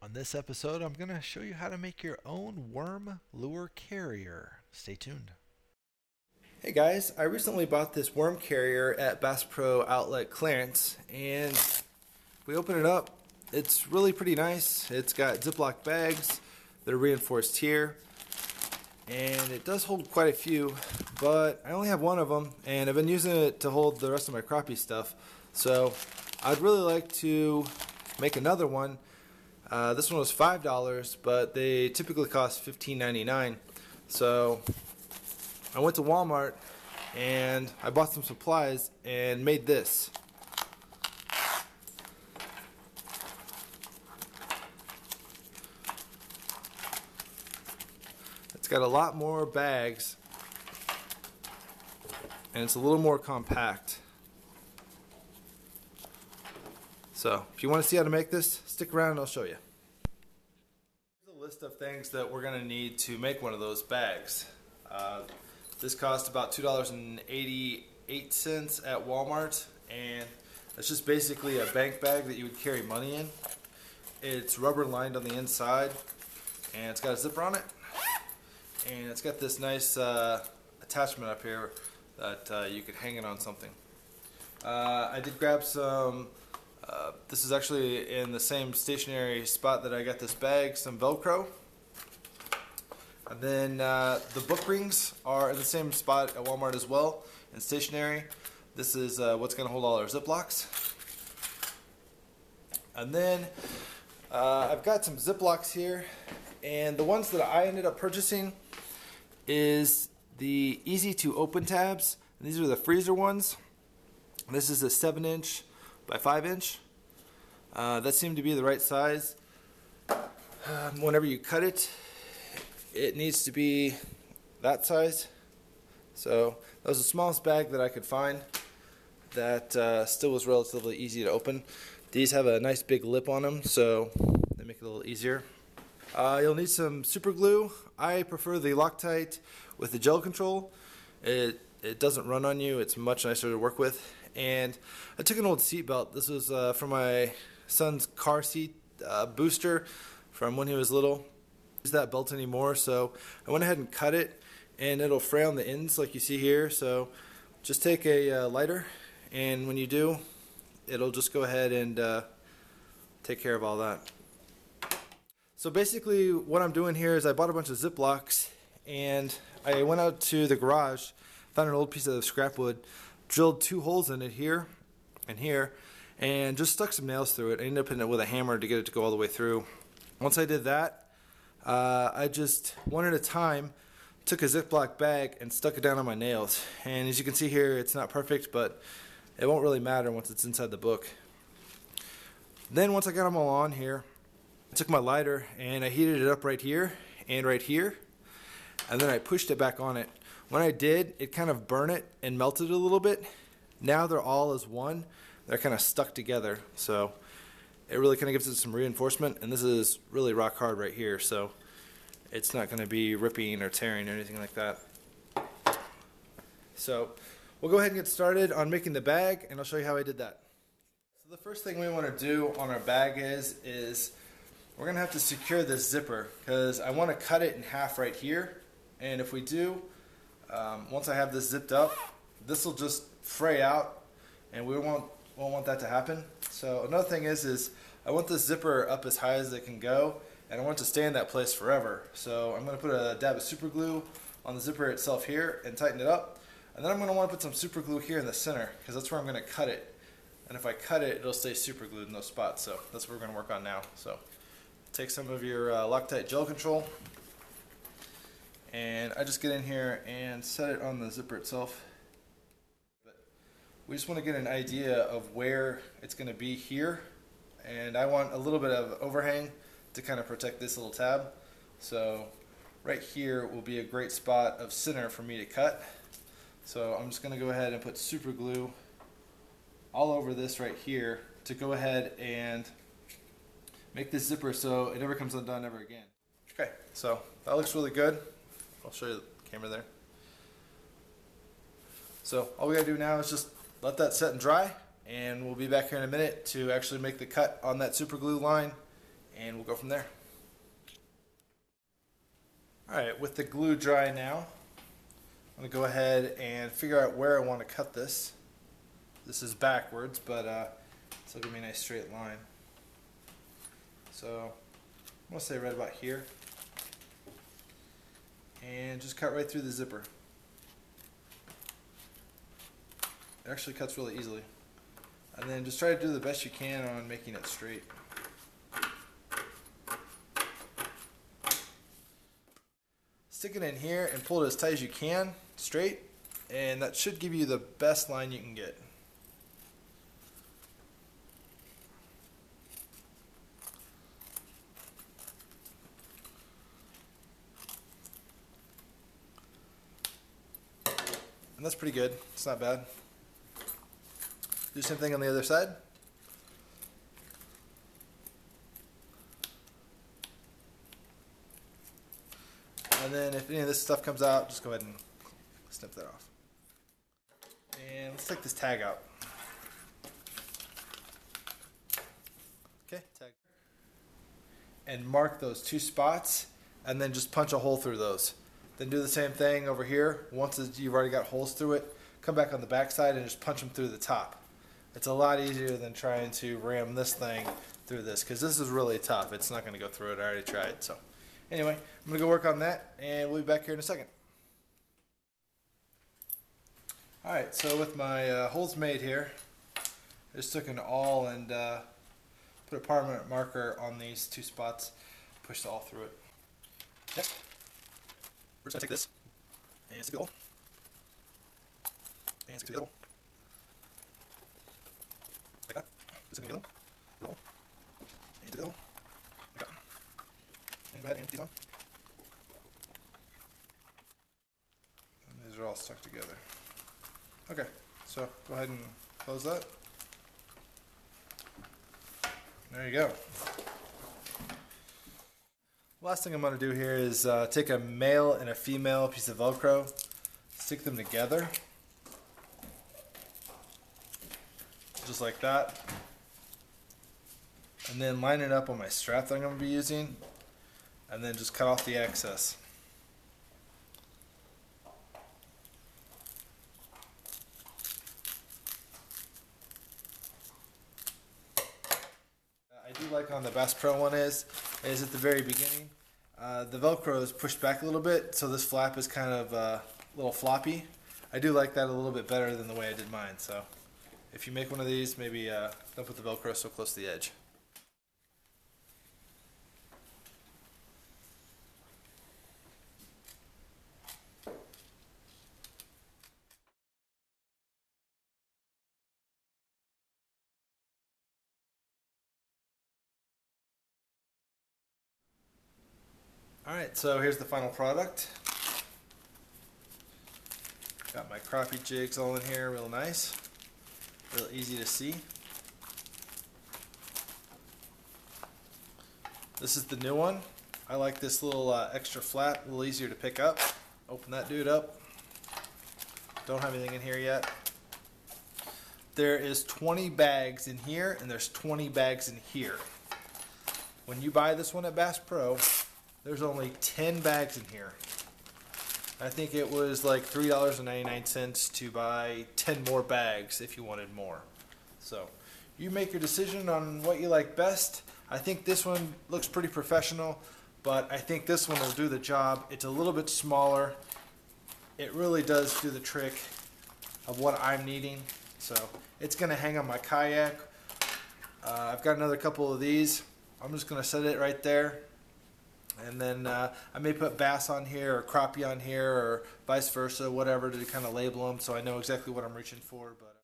On this episode, I'm going to show you how to make your own worm lure carrier. Stay tuned. Hey guys, I recently bought this worm carrier at Bass Pro Outlet clearance, and we open it up. It's really pretty nice. It's got Ziploc bags that are reinforced here, and it does hold quite a few, but I only have one of them, and I've been using it to hold the rest of my crappie stuff. So I'd really like to make another one. This one was $5, but they typically cost $15.99. So I went to Walmart and I bought some supplies and made this. It's got a lot more bags and it's a little more compact. So if you want to see how to make this, stick around and I'll show you. Here's a list of things that we're going to need to make one of those bags. This cost about $2.88 at Walmart, and it's just basically a bank bag that you would carry money in. It's rubber lined on the inside, and it's got a zipper on it, and it's got this nice attachment up here that you could hang it on something. I did grab some. This is actually in the same stationary spot that I got this bag, some Velcro. And then the book rings are in the same spot at Walmart as well, in stationary. This is what's going to hold all our Ziplocs. And then I've got some Ziplocs here, and the ones that I ended up purchasing is the easy to open tabs. And these are the freezer ones. This is a 7-inch by 5-inch. That seemed to be the right size. Whenever you cut it, it needs to be that size. So that was the smallest bag that I could find that still was relatively easy to open. These have a nice big lip on them, so they make it a little easier. You'll need some super glue. I prefer the Loctite with the gel control. It doesn't run on you. It's much nicer to work with. And I took an old seat belt. This was from my son's car seat booster from when he was little. Use that belt anymore, so I went ahead and cut it, and it'll fray on the ends like you see here. So just take a lighter, and when you do, it'll just go ahead and take care of all that. So basically what I'm doing here is I bought a bunch of Ziplocs, and I went out to the garage, found an old piece of scrap wood, drilled 2 holes in it here and here, and just stuck some nails through it. I ended up hitting it with a hammer to get it to go all the way through. Once I did that, I just, one at a time, took a Ziploc bag and stuck it down on my nails. And as you can see here, it's not perfect, but it won't really matter once it's inside the book. Then once I got them all on here, I took my lighter and I heated it up right here and right here, and then I pushed it back on it. When I did, it kind of burned it and melted it a little bit. Now they're all as one. They're kind of stuck together, so it really kind of gives it some reinforcement, and this is really rock hard right here, so it's not going to be ripping or tearing or anything like that. So we'll go ahead and get started on making the bag, and I'll show you how I did that. So the first thing we want to do on our bag is we're going to have to secure this zipper, because I want to cut it in half right here, and if we do, once I have this zipped up, this will just fray out, and we won't want that to happen. So another thing is I want this zipper up as high as it can go, and I want it to stay in that place forever. So I'm going to put a dab of super glue on the zipper itself here and tighten it up, and then I'm going to want to put some super glue here in the center, because that's where I'm going to cut it. And if I cut it, it'll stay super glued in those spots. So that's what we're going to work on now. So take some of your Loctite gel control, and I just get in here and set it on the zipper itself. We just want to get an idea of where it's going to be here, and I want a little bit of overhang to kind of protect this little tab. So right here will be a great spot of center for me to cut. So I'm just going to go ahead and put super glue all over this right here to go ahead and make this zipper so it never comes undone ever again. Okay, so that looks really good. I'll show you the camera there. So all we gotta do now is just let that set and dry, and we'll be back here in a minute to actually make the cut on that super glue line and we'll go from there. Alright, with the glue dry now, I'm going to go ahead and figure out where I want to cut this. This is backwards, but it'll give me a nice straight line. So I'm going to say right about here. And just cut right through the zipper. It actually cuts really easily. And then just try to do the best you can on making it straight. Stick it in here and pull it as tight as you can, straight, and that should give you the best line you can get. And that's pretty good, it's not bad. Do the same thing on the other side. And then if any of this stuff comes out, just go ahead and snip that off. And let's take this tag out. Okay, tag. And mark those 2 spots, and then just punch a hole through those. Then do the same thing over here. Once you've already got holes through it, come back on the back side and just punch them through the top. It's a lot easier than trying to ram this thing through this, because this is really tough. It's not going to go through it. I already tried. So anyway, I'm going to go work on that, and we'll be back here in a second. Alright, so with my holes made here, I just took an awl and put a permanent marker on these 2 spots, pushed all through it. Next, we're just going to take this and stick it in the hole, and stick it in the hole. Like that. Just going to get the hole, and stick it in the hole, like that. And go ahead and put these on. And these are all stuck together. Okay, so go ahead and close that. There you go. Last thing I'm going to do here is take a male and a female piece of Velcro, stick them together, just like that, and then line it up on my strap that I'm going to be using, and then just cut off the excess. I do like on the Bass Pro one is at the very beginning, the Velcro is pushed back a little bit, so this flap is kind of a little floppy. I do like that a little bit better than the way I did mine, so if you make one of these, maybe don't put the Velcro so close to the edge. Alright, so here's the final product. Got my crappie jigs all in here, real nice. Real easy to see. This is the new one. I like this little extra flap, a little easier to pick up. Open that dude up. Don't have anything in here yet. There is 20 bags in here, and there's 20 bags in here. When you buy this one at Bass Pro, there's only 10 bags in here. I think it was like $3.99 to buy 10 more bags if you wanted more. So you make your decision on what you like best. I think this one looks pretty professional, but I think this one will do the job. It's a little bit smaller. It really does do the trick of what I'm needing. So it's going to hang on my kayak. I've got another couple of these. I'm just going to set it right there. And then I may put bass on here or crappie on here or vice versa, whatever, to kind of label them so I know exactly what I'm reaching for. But